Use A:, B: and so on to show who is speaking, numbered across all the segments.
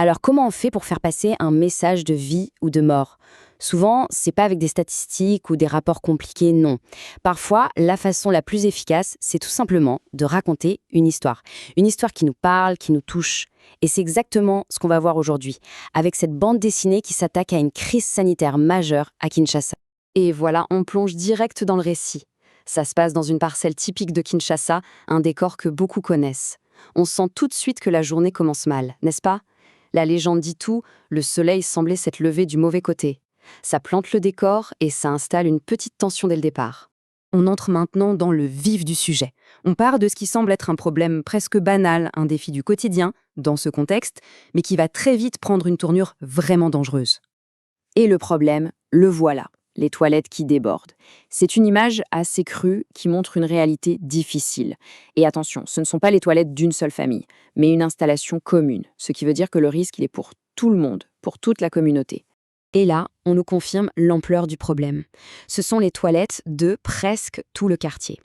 A: Alors comment on fait pour faire passer un message de vie ou de mort? Souvent, c'est pas avec des statistiques ou des rapports compliqués, non. Parfois, la façon la plus efficace, c'est tout simplement de raconter une histoire. Une histoire qui nous parle, qui nous touche. Et c'est exactement ce qu'on va voir aujourd'hui, avec cette bande dessinée qui s'attaque à une crise sanitaire majeure à Kinshasa. Et voilà, on plonge direct dans le récit. Ça se passe dans une parcelle typique de Kinshasa, un décor que beaucoup connaissent. On sent tout de suite que la journée commence mal, n'est-ce pas? La légende dit tout, le soleil semblait s'être levé du mauvais côté. Ça plante le décor et ça installe une petite tension dès le départ. On entre maintenant dans le vif du sujet. On part de ce qui semble être un problème presque banal, un défi du quotidien, dans ce contexte, mais qui va très vite prendre une tournure vraiment dangereuse. Et le problème, le voilà, les toilettes qui débordent. C'est une image assez crue qui montre une réalité difficile. Et attention, ce ne sont pas les toilettes d'une seule famille, mais une installation commune, ce qui veut dire que le risque il est pour tout le monde, pour toute la communauté. Et là, on nous confirme l'ampleur du problème. Ce sont les toilettes de presque tout le quartier.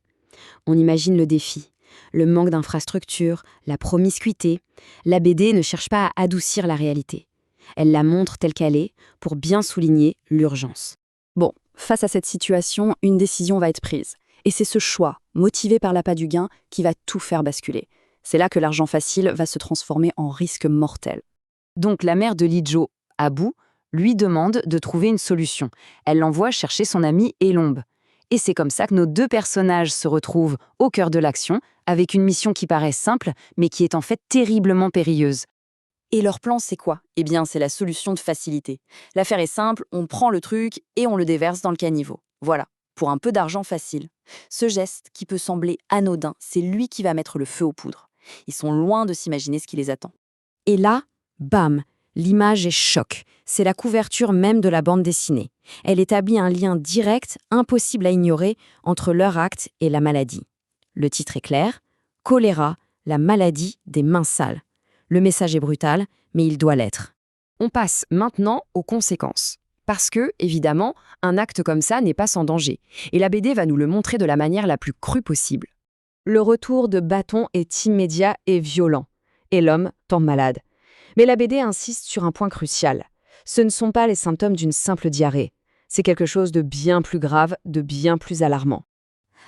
A: On imagine le défi, le manque d'infrastructures, la promiscuité. La BD ne cherche pas à adoucir la réalité. Elle la montre telle qu'elle est pour bien souligner l'urgence. Bon, face à cette situation, une décision va être prise. Et c'est ce choix, motivé par l'appât du gain, qui va tout faire basculer. C'est là que l'argent facile va se transformer en risque mortel. Donc la mère de Lijo, Abou, lui demande de trouver une solution. Elle l'envoie chercher son ami Elombe. Et c'est comme ça que nos deux personnages se retrouvent au cœur de l'action, avec une mission qui paraît simple, mais qui est en fait terriblement périlleuse. Et leur plan, c'est quoi? Eh bien, c'est la solution de facilité. L'affaire est simple, on prend le truc et on le déverse dans le caniveau. Voilà, pour un peu d'argent facile. Ce geste, qui peut sembler anodin, c'est lui qui va mettre le feu aux poudres. Ils sont loin de s'imaginer ce qui les attend. Et là, bam, l'image est choc. C'est la couverture même de la bande dessinée. Elle établit un lien direct, impossible à ignorer, entre leur acte et la maladie. Le titre est clair, choléra, la maladie des mains sales. Le message est brutal, mais il doit l'être. On passe maintenant aux conséquences. Parce que, évidemment, un acte comme ça n'est pas sans danger. Et la BD va nous le montrer de la manière la plus crue possible. Le retour de bâton est immédiat et violent. Et l'homme tombe malade. Mais la BD insiste sur un point crucial. Ce ne sont pas les symptômes d'une simple diarrhée. C'est quelque chose de bien plus grave, de bien plus alarmant.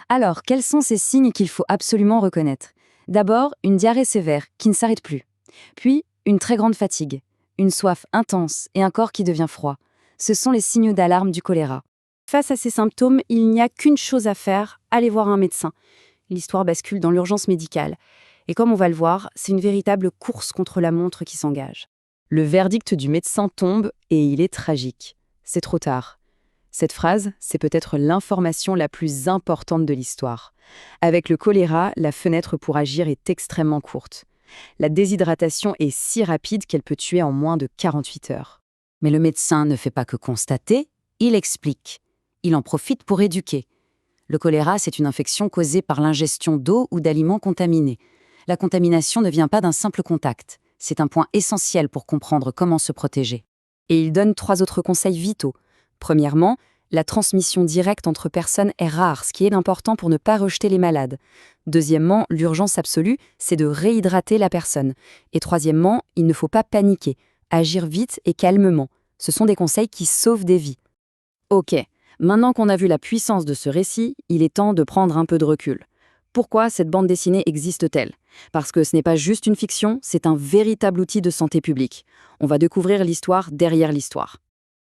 A: Alors, quels sont ces signes qu'il faut absolument reconnaître? D'abord, une diarrhée sévère qui ne s'arrête plus. Puis, une très grande fatigue, une soif intense et un corps qui devient froid. Ce sont les signaux d'alarme du choléra. Face à ces symptômes, il n'y a qu'une chose à faire, aller voir un médecin. L'histoire bascule dans l'urgence médicale. Et comme on va le voir, c'est une véritable course contre la montre qui s'engage. Le verdict du médecin tombe et il est tragique. C'est trop tard. Cette phrase, c'est peut-être l'information la plus importante de l'histoire. Avec le choléra, la fenêtre pour agir est extrêmement courte. La déshydratation est si rapide qu'elle peut tuer en moins de 48 heures. Mais le médecin ne fait pas que constater, il explique. Il en profite pour éduquer. Le choléra, c'est une infection causée par l'ingestion d'eau ou d'aliments contaminés. La contamination ne vient pas d'un simple contact. C'est un point essentiel pour comprendre comment se protéger. Et il donne 3 autres conseils vitaux. Premièrement, la transmission directe entre personnes est rare, ce qui est important pour ne pas rejeter les malades. Deuxièmement, l'urgence absolue, c'est de réhydrater la personne. Et troisièmement, il ne faut pas paniquer, agir vite et calmement. Ce sont des conseils qui sauvent des vies. Ok, maintenant qu'on a vu la puissance de ce récit, il est temps de prendre un peu de recul. Pourquoi cette bande dessinée existe-t-elle? Parce que ce n'est pas juste une fiction, c'est un véritable outil de santé publique. On va découvrir l'histoire derrière l'histoire.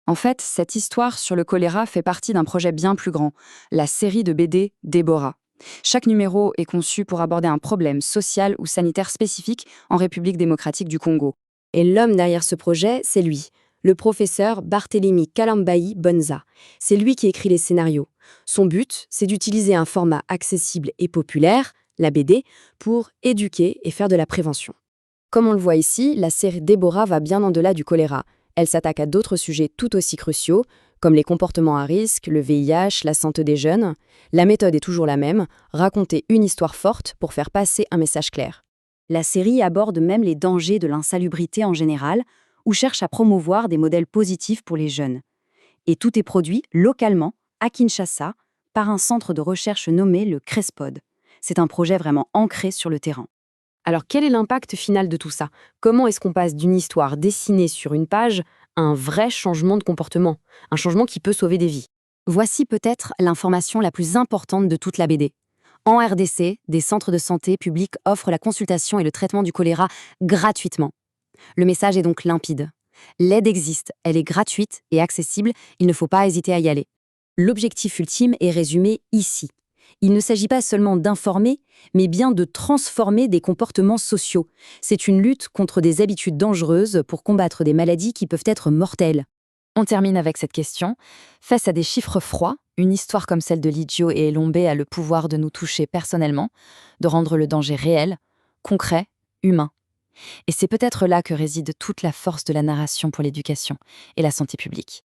A: En fait, cette histoire sur le choléra fait partie d'un projet bien plus grand, la série de BD Déborah. Chaque numéro est conçu pour aborder un problème social ou sanitaire spécifique en République démocratique du Congo. Et l'homme derrière ce projet, c'est lui, le professeur Barthélemy Kalambayi Bonza. C'est lui qui écrit les scénarios. Son but, c'est d'utiliser un format accessible et populaire, la BD, pour éduquer et faire de la prévention. Comme on le voit ici, la série Déborah va bien en-delà du choléra. Elle s'attaque à d'autres sujets tout aussi cruciaux, comme les comportements à risque, le VIH, la santé des jeunes. La méthode est toujours la même, raconter une histoire forte pour faire passer un message clair. La série aborde même les dangers de l'insalubrité en général, ou cherche à promouvoir des modèles positifs pour les jeunes. Et tout est produit localement, à Kinshasa, par un centre de recherche nommé le CRESPOD. C'est un projet vraiment ancré sur le terrain. Alors quel est l'impact final de tout ça? Comment est-ce qu'on passe d'une histoire dessinée sur une page à un vrai changement de comportement? Un changement qui peut sauver des vies. Voici peut-être l'information la plus importante de toute la BD. En RDC, des centres de santé publics offrent la consultation et le traitement du choléra gratuitement. Le message est donc limpide. L'aide existe, elle est gratuite et accessible, il ne faut pas hésiter à y aller. L'objectif ultime est résumé ici. Il ne s'agit pas seulement d'informer, mais bien de transformer des comportements sociaux. C'est une lutte contre des habitudes dangereuses pour combattre des maladies qui peuvent être mortelles. On termine avec cette question. Face à des chiffres froids, une histoire comme celle de Liggio et Elombé a le pouvoir de nous toucher personnellement, de rendre le danger réel, concret, humain. Et c'est peut-être là que réside toute la force de la narration pour l'éducation et la santé publique.